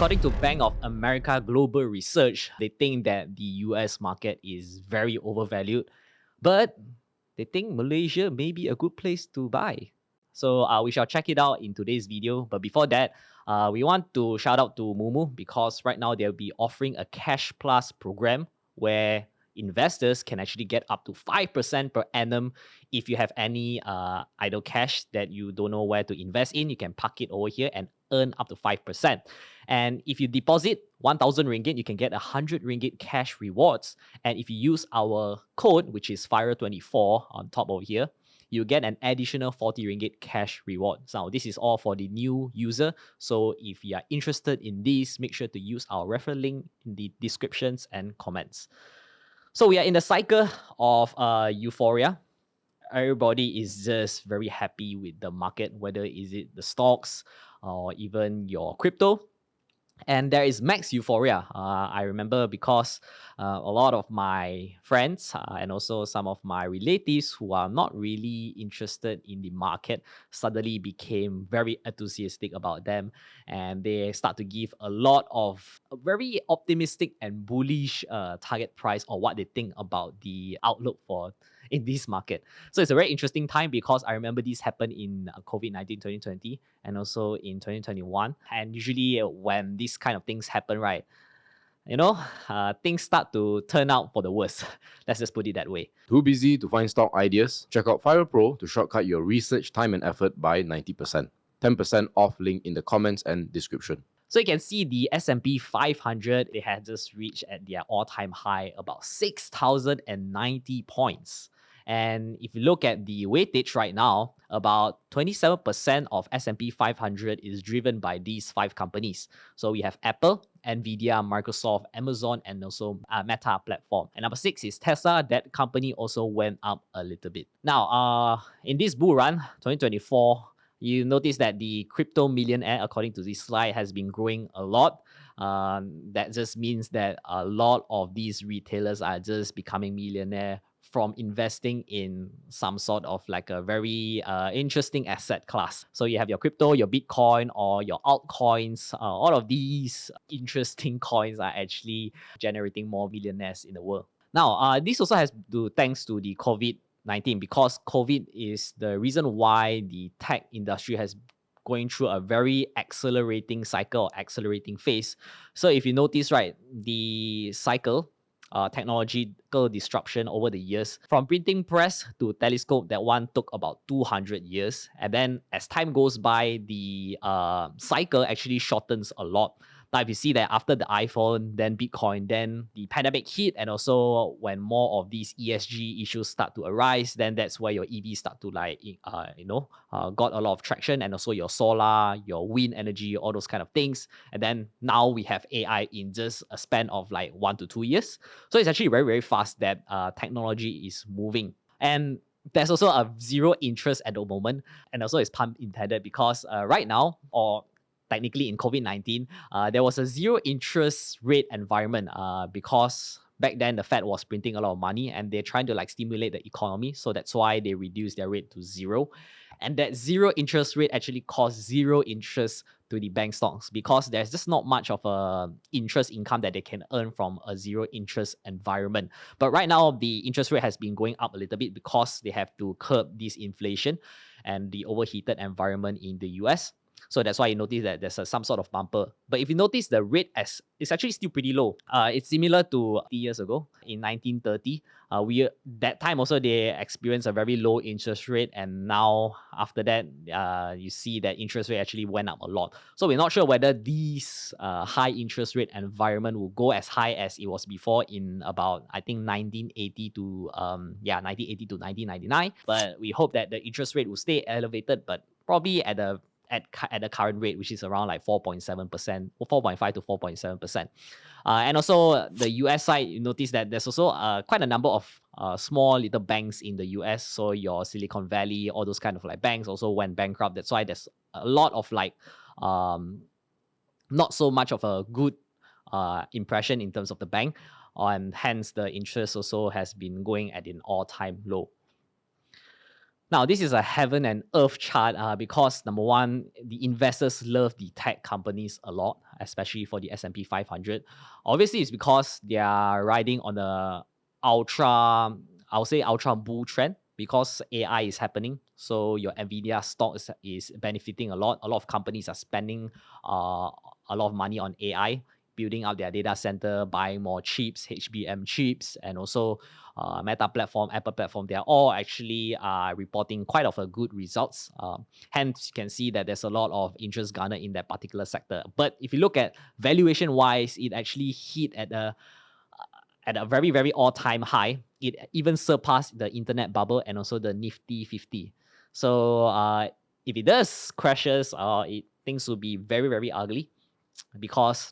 According to Bank of America Global Research, they think that the US market is very overvalued, but they think Malaysia may be a good place to buy. So we shall check it out in today's video. But before that, we want to shout out to Mumu because right now they'll be offering a Cash Plus program where investors can actually get up to 5% per annum. If you have any idle cash that you don't know where to invest in, you can park it over here and earn up to 5%. And if you deposit 1,000 ringgit, you can get 100 ringgit cash rewards. And if you use our code, which is FIRE24 on top over here, you get an additional 40 ringgit cash reward. Now, this is all for the new user. So if you are interested in this, make sure to use our referral link in the descriptions and comments. So we are in the cycle of Euphoria. Everybody is just very happy with the market, whether is it the stocks or even your crypto. And there is max euphoria. I remember because a lot of my friends and also some of my relatives who are not really interested in the market suddenly became very enthusiastic about them, and they start to give a lot of very optimistic and bullish target price or what they think about the outlook for in this market. So it's a very interesting time because I remember this happened in COVID-19 2020 and also in 2021. And usually when these kind of things happen, right, things start to turn out for the worst. Let's just put it that way. Too busy to find stock ideas? Check out Fire Pro to shortcut your research time and effort by 90%. 10% off link in the comments and description. So you can see the S&P 500, they had just reached at their all-time high about 6,090 points. And if you look at the weightage right now, about 27% of S&P 500 is driven by these 5 companies. So we have Apple, Nvidia, Microsoft, Amazon, and also Meta platform. And number 6 is Tesla. That company also went up a little bit. Now, in this bull run, 2024, you notice that the crypto millionaire, according to this slide, has been growing a lot. That just means that a lot of these retailers are just becoming millionaire from investing in some sort of like a very interesting asset class. So you have your crypto, your Bitcoin, or your altcoins. All of these interesting coins are actually generating more millionaires in the world. Now, this also has to do thanks to the COVID-19, because COVID is the reason why the tech industry has going through a very accelerating cycle or accelerating phase. So if you notice, right, the cycle, technological disruption over the years, from printing press to telescope, that one took about 200 years. And then as time goes by, the cycle actually shortens a lot. Now, if you see that after the iPhone, then Bitcoin, then the pandemic hit, and also when more of these ESG issues start to arise, then that's where your EV start to got a lot of traction, and also your solar, your wind energy, all those kind of things. And then now we have AI in just a span of like 1 to 2 years. So it's actually very, very fast that technology is moving. And there's also a zero interest at the moment, and also it's pun intended, because right now, or technically in COVID-19, there was a zero interest rate environment because back then the Fed was printing a lot of money and they're trying to like stimulate the economy. So that's why they reduced their rate to zero. And that zero interest rate actually caused zero interest to the bank stocks, because there's just not much of a interest income that they can earn from a zero interest environment. But right now, the interest rate has been going up a little bit because they have to curb this inflation and the overheated environment in the US. So that's why you notice that there's some sort of bumper. But if you notice, the rate it's actually still pretty low. It's similar to 30 years ago in 1930. That time also they experienced a very low interest rate, and now after that, you see that interest rate actually went up a lot. So we're not sure whether these high interest rate environment will go as high as it was before in about, I think, 1980 to 1999. But we hope that the interest rate will stay elevated, but probably at the current rate, which is around like 4.7%, or 4.5 to 4.7%. And also the US side, you notice that there's also quite a number of small little banks in the US. So your Silicon Valley, all those kind of like banks also went bankrupt. That's why there's a lot of like not so much of a good impression in terms of the bank. And hence the interest also has been going at an all-time low. Now, this is a heaven and earth chart because number one, the investors love the tech companies a lot, especially for the S&P 500. Obviously, it's because they are riding on the ultra, I'll say ultra bull trend because AI is happening. So your Nvidia stock is benefiting a lot. A lot of companies are spending a lot of money on AI, building out their data center, buying more chips, HBM chips, and also Meta platform, Apple platform. They are all actually reporting quite of a good results. Hence, you can see that there's a lot of interest garnered in that particular sector. But if you look at valuation wise, it actually hit at a very, very all-time high. It even surpassed the internet bubble and also the Nifty 50. So if it does crashes, things will be very, very ugly because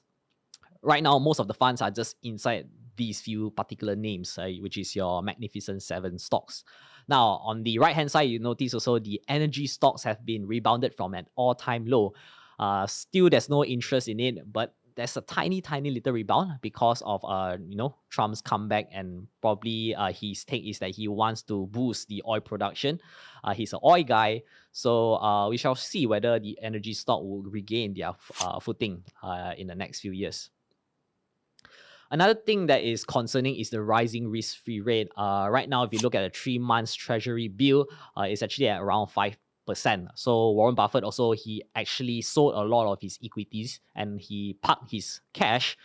right now most of the funds are just inside these few particular names, which is your Magnificent Seven stocks. Now, on the right hand side, you notice also the energy stocks have been rebounded from an all-time low. Still, there's no interest in it, but there's a tiny, tiny little rebound because of Trump's comeback, and probably his take is that he wants to boost the oil production. He's an oil guy, so we shall see whether the energy stock will regain their footing in the next few years. Another thing that is concerning is the rising risk-free rate. Right now, if you look at a 3 months treasury bill, it's actually at around 5%. So Warren Buffett also, he actually sold a lot of his equities and he parked his cash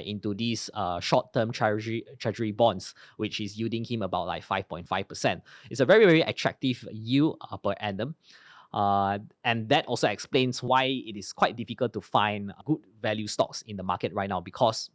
into these short-term treasury bonds, which is yielding him about like 5.5%. It's a very, very attractive yield per annum. And that also explains why it is quite difficult to find good value stocks in the market right now, because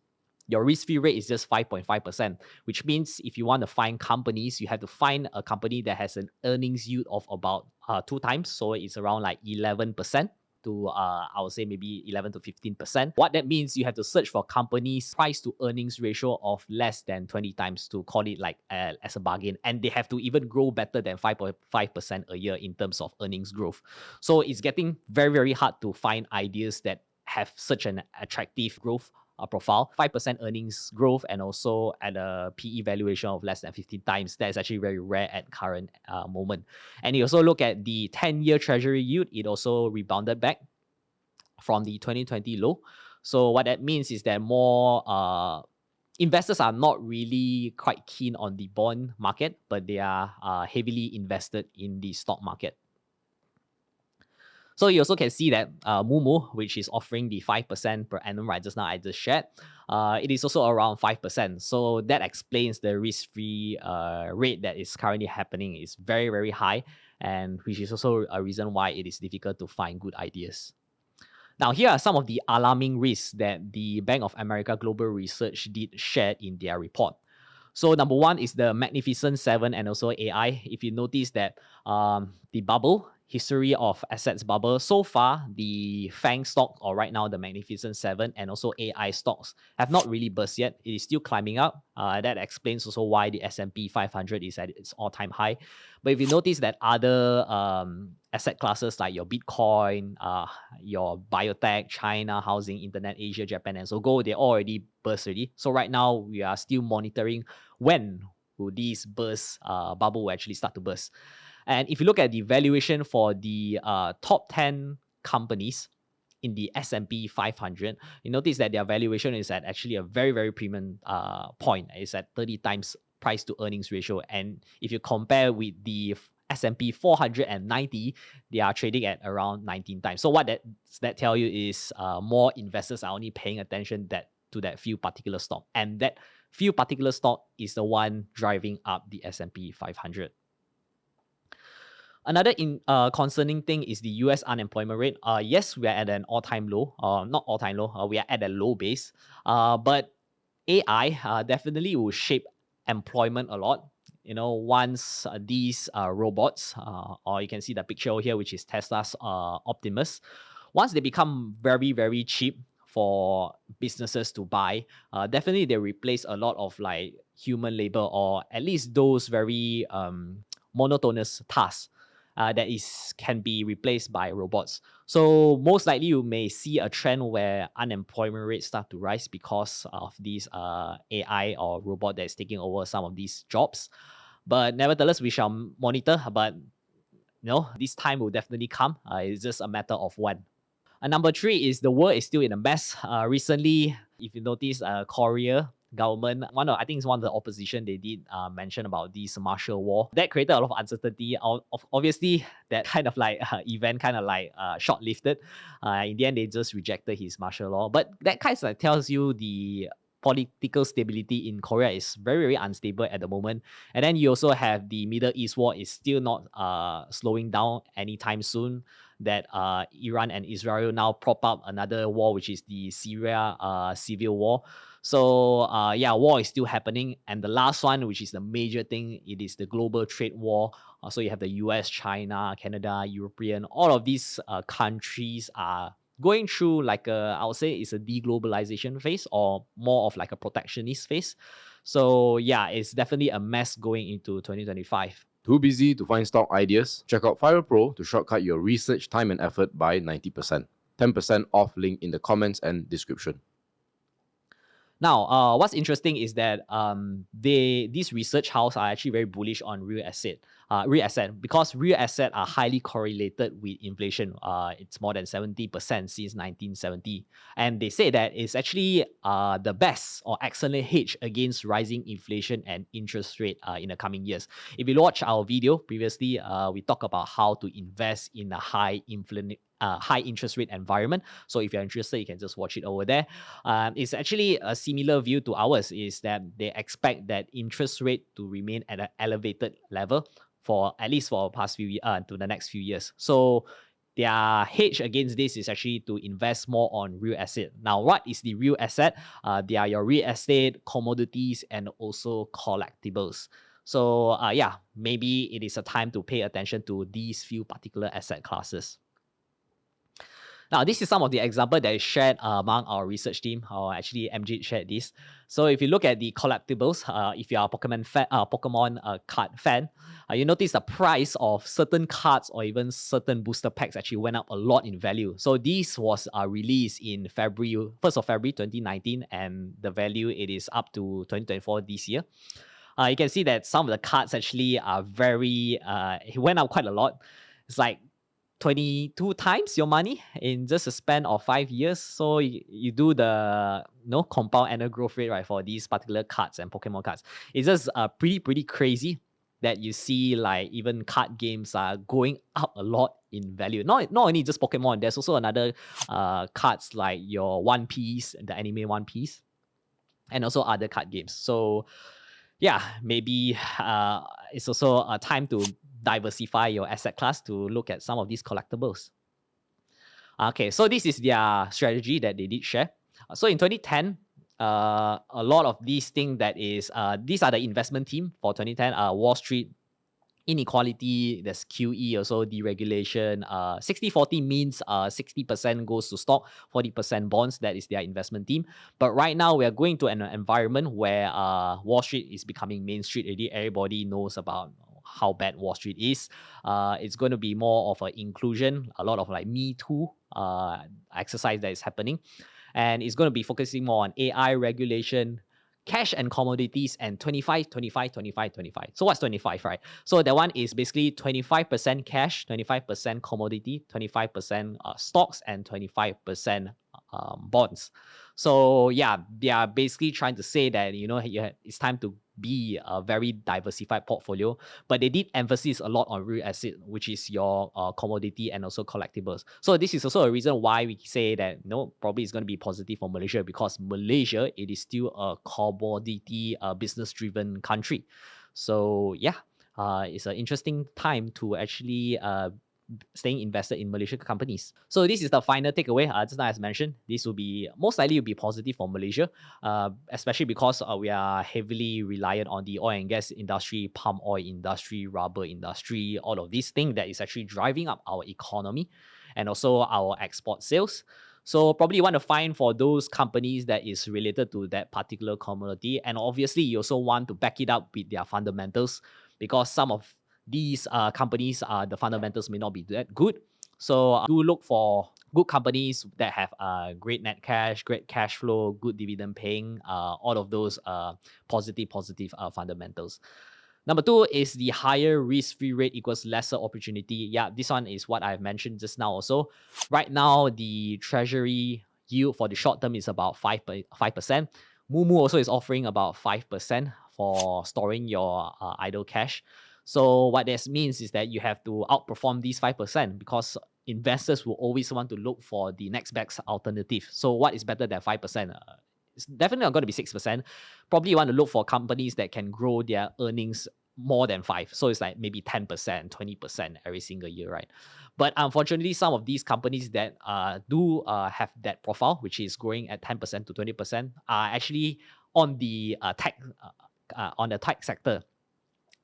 your risk-free rate is just 5.5%, which means if you want to find companies, you have to find a company that has an earnings yield of about 2 times. So it's around like 11% to, I would say maybe 11 to 15%. What that means, you have to search for companies price to earnings ratio of less than 20 times to call it like as a bargain. And they have to even grow better than 5.5% a year in terms of earnings growth. So it's getting very, very hard to find ideas that have such an attractive growth profile, 5% earnings growth, and also at a PE valuation of less than 15 times. That is actually very rare at current moment. And you also look at the 10-year treasury yield, it also rebounded back from the 2020 low. So what that means is that more investors are not really quite keen on the bond market, but they are heavily invested in the stock market. So you also can see that Mumu, which is offering the 5% per annum, right? Just now I just shared, it is also around 5%. So that explains the risk-free rate that is currently happening. It's very, very high, and which is also a reason why it is difficult to find good ideas. Now, here are some of the alarming risks that the Bank of America Global Research did share in their report. So number one is the Magnificent Seven and also AI. If you notice that the bubble, history of assets bubble, so far the FANG stock, or right now the Magnificent Seven and also AI stocks, have not really burst yet. It is still climbing up. That explains also why the S&P 500 is at its all-time high. But if you notice that other asset classes like your Bitcoin, your biotech, China, housing, internet, Asia, Japan, and so go, they already burst already. So right now we are still monitoring when will these burst, bubble will actually start to burst. And if you look at the valuation for the top 10 companies in the S&P 500, you notice that their valuation is at actually a very, very premium point. It's at 30 times price to earnings ratio. And if you compare with the S&P 490, they are trading at around 19 times. So what that tell you is more investors are only paying attention to that few particular stock. And that few particular stock is the one driving up the S&P 500. Another concerning thing is the US unemployment rate. Yes, we are at an all-time low. Not all-time low. We are at a low base. But AI definitely will shape employment a lot. Once these robots, or you can see the picture over here, which is Tesla's Optimus, once they become very, very cheap for businesses to buy, definitely they replace a lot of like human labor, or at least those very monotonous tasks that can be replaced by robots. So most likely you may see a trend where unemployment rates start to rise because of these AI or robot that is taking over some of these jobs. But nevertheless, we shall monitor. But this time will definitely come. It's just a matter of when. Number three is the world is still in a mess. Recently, if you notice, Korea government, I think it's one of the opposition, they did mention about this martial law. That created a lot of uncertainty. Obviously, that kind of like event kind of like short-lived. In the end, they just rejected his martial law. But that kind of like tells you the political stability in Korea is very, very unstable at the moment. And then you also have the Middle East war is still not slowing down anytime soon. That Iran and Israel now prop up another war, which is the Syria civil war. So war is still happening. And the last one, which is the major thing, it is the global trade war. So you have the US, China, Canada, European, all of these countries are going through like I would say it's a deglobalization phase or more of like a protectionist phase. So yeah, it's definitely a mess going into 2025. Too busy to find stock ideas? Check out Fire Pro to shortcut your research time and effort by 90%. 10% off link in the comments and description. Now, what's interesting is that these research house are actually very bullish on real asset because real asset are highly correlated with inflation. It's more than 70% since 1970, and they say that it's actually the best or excellent hedge against rising inflation and interest rate in the coming years. If you watch our video previously, we talk about how to invest in a high interest rate environment. So if you're interested, you can just watch it over there. It's actually a similar view to ours, is that they expect that interest rate to remain at an elevated level for at least for the past few to the next few years. So their hedge against this is actually to invest more on real asset. Now, what is the real asset? They are your real estate, commodities, and also collectibles. So maybe it is a time to pay attention to these few particular asset classes. Now, this is some of the example that is shared among our research team, or actually MJ shared this. So if you look at the collectibles, if you are a Pokemon card fan, you notice the price of certain cards or even certain booster packs actually went up a lot in value. So this was released in 1st of February 2019, and the value it is up to 2024 this year. You can see that some of the cards actually are it went up quite a lot. It's like 22 times your money in just a span of 5 years. So you do the compound annual growth rate, right, for these particular cards and Pokemon cards. It's just pretty crazy that you see like even card games are going up a lot in value. Not only just Pokemon, there's also another cards like your One Piece, the anime One Piece, and also other card games. So yeah, maybe it's also a time to diversify your asset class to look at some of these collectibles. Okay, so this is their strategy that they did share. So in 2010, a lot of these things these are the investment team for 2010. Wall Street, inequality, there's QE, also deregulation. 60-40 means 60% goes to stock, 40% bonds. That is their investment team. But right now we are going to an environment where Wall Street is becoming Main Street already. Everybody knows about how bad Wall Street is. It's going to be more of an inclusion, a lot of like Me Too exercise that is happening. And it's going to be focusing more on AI regulation, cash and commodities, and 25, 25, 25, 25. So what's 25, right? So that one is basically 25% cash, 25% commodity, 25% stocks, and 25% bonds. So yeah, they are basically trying to say that, it's time to be a very diversified portfolio, but they did emphasis a lot on real asset, which is your commodity and also collectibles. So this is also a reason why we say that probably it's going to be positive for Malaysia, because Malaysia, it is still a commodity business driven country. So yeah, it's an interesting time to actually staying invested in Malaysian companies. So this is the final takeaway. Just now as mentioned, this will be most likely positive for Malaysia, especially because we are heavily reliant on the oil and gas industry, palm oil industry, rubber industry, all of these things that is actually driving up our economy and also our export sales. So probably you want to find for those companies that is related to that particular commodity, and obviously you also want to back it up with their fundamentals, because some of these companies, the fundamentals may not be that good. So do look for good companies that have great net cash, great cash flow, good dividend paying, all of those positive fundamentals. Number two is the higher risk-free rate equals lesser opportunity. Yeah, this one is what I've mentioned just now also. Right now, the treasury yield for the short term is about 5%. Mumu also is offering about 5% for storing your idle cash. So what this means is that you have to outperform these 5% because investors will always want to look for the next best alternative. So what is better than 5%? It's definitely not going to be 6%. Probably you want to look for companies that can grow their earnings more than 5. So it's like maybe 10%, 20% every single year, right? But unfortunately, some of these companies that do have that profile, which is growing at 10% to 20%, are actually on the tech sector.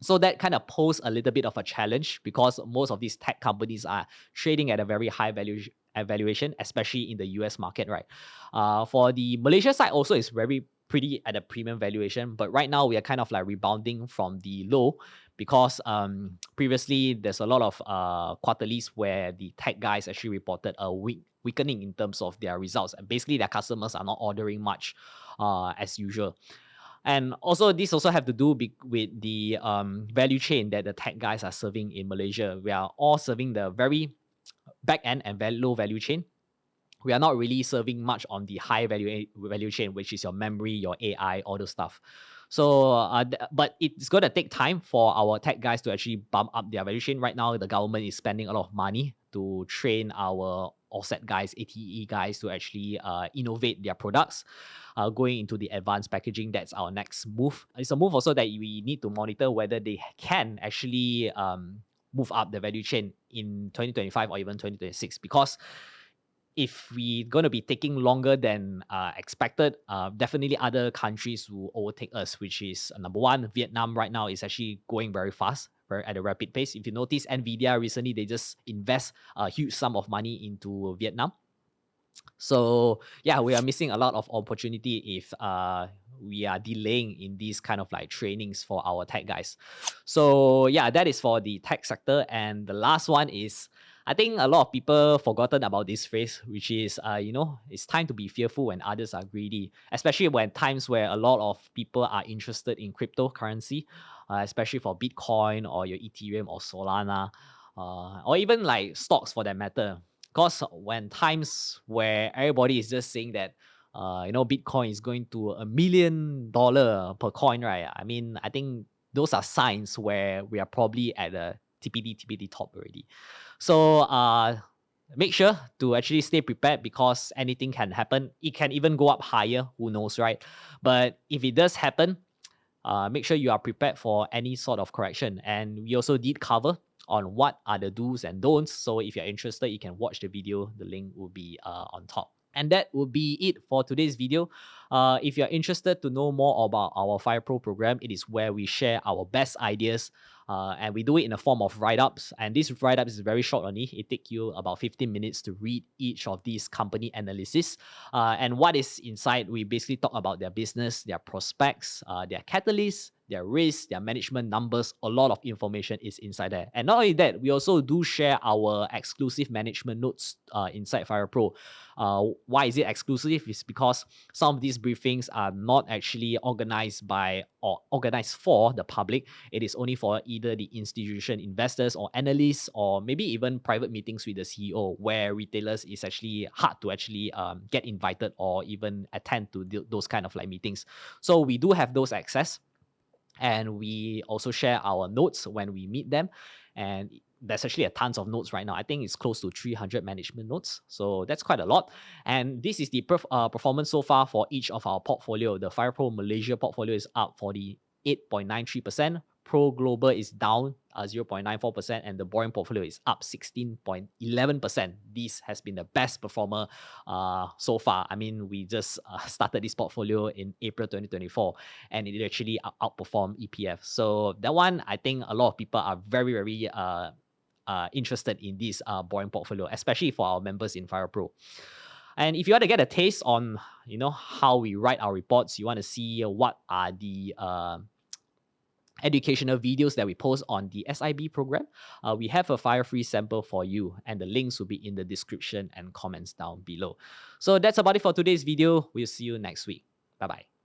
So that kind of poses a little bit of a challenge because most of these tech companies are trading at a very high valuation, especially in the US market, right? For the Malaysia side, also is very pretty at a premium valuation, but right now we are kind of like rebounding from the low because previously there's a lot of quarterlies where the tech guys actually reported a weakening in terms of their results, and basically their customers are not ordering much as usual. And also, this also have to do with the value chain that the tech guys are serving in Malaysia. We are all serving the very back end and very low value chain. We are not really serving much on the high value chain, which is your memory, your AI, all those stuff. So, but it's going to take time for our tech guys to actually bump up their value chain. Right now, the government is spending a lot of money to train our offset guys, ATE guys to actually innovate their products. Going into the advanced packaging, that's our next move. It's a move also that we need to monitor whether they can actually move up the value chain in 2025 or even 2026, because if we're going to be taking longer than expected, definitely other countries will overtake us, which is number one, Vietnam right now is actually going very fast, very at a rapid pace. If you notice, NVIDIA recently, they just invest a huge sum of money into Vietnam. So yeah, we are missing a lot of opportunity if we are delaying in these kind of like trainings for our tech guys. So yeah, that is for the tech sector. And the last one is, I think a lot of people forgotten about this phrase, which is, it's time to be fearful when others are greedy, especially when times where a lot of people are interested in cryptocurrency, especially for Bitcoin or your Ethereum or Solana, or even like stocks for that matter. Because when times where everybody is just saying that, Bitcoin is going to $1 million per coin, right? I mean, I think those are signs where we are probably at a TPD top already. So make sure to actually stay prepared because anything can happen. It can even go up higher, who knows, right? But if it does happen, make sure you are prepared for any sort of correction. And we also did cover on what are the do's and don'ts. So if you're interested, you can watch the video. The link will be on top. And that will be it for today's video. If you're interested to know more about our Fire Pro program, it is where we share our best ideas, and we do it in the form of write-ups. And this write-up is very short only. It takes you about 15 minutes to read each of these company analysis. And what is inside, we basically talk about their business, their prospects, their catalysts, their risks, their management numbers. A lot of information is inside there. And not only that, we also do share our exclusive management notes inside Fire Pro. Why is it exclusive? It's because some of these briefings are not actually organized by or organized for the public. It is only for either the institution investors or analysts, or maybe even private meetings with the CEO, where retailers is actually hard to actually get invited or even attend to those kind of like meetings. So we do have those access. And we also share our notes when we meet them. And there's actually a tons of notes right now. I think it's close to 300 management notes. So that's quite a lot. And this is the performance so far for each of our portfolio. The Fire Pro Malaysia portfolio is up 48.93%. Pro Global is down 0.94%, and the Boring portfolio is up 16.11%. This has been the best performer so far. I mean, we just started this portfolio in April 2024, and it actually outperformed EPF. So that one, I think a lot of people are very, very interested in this Boring portfolio, especially for our members in Fire Pro. And if you want to get a taste on, how we write our reports, you want to see what are the educational videos that we post on the SIB program, we have a fire-free sample for you, and the links will be in the description and comments down below. So that's about it for today's video. We'll see you next week. Bye-bye.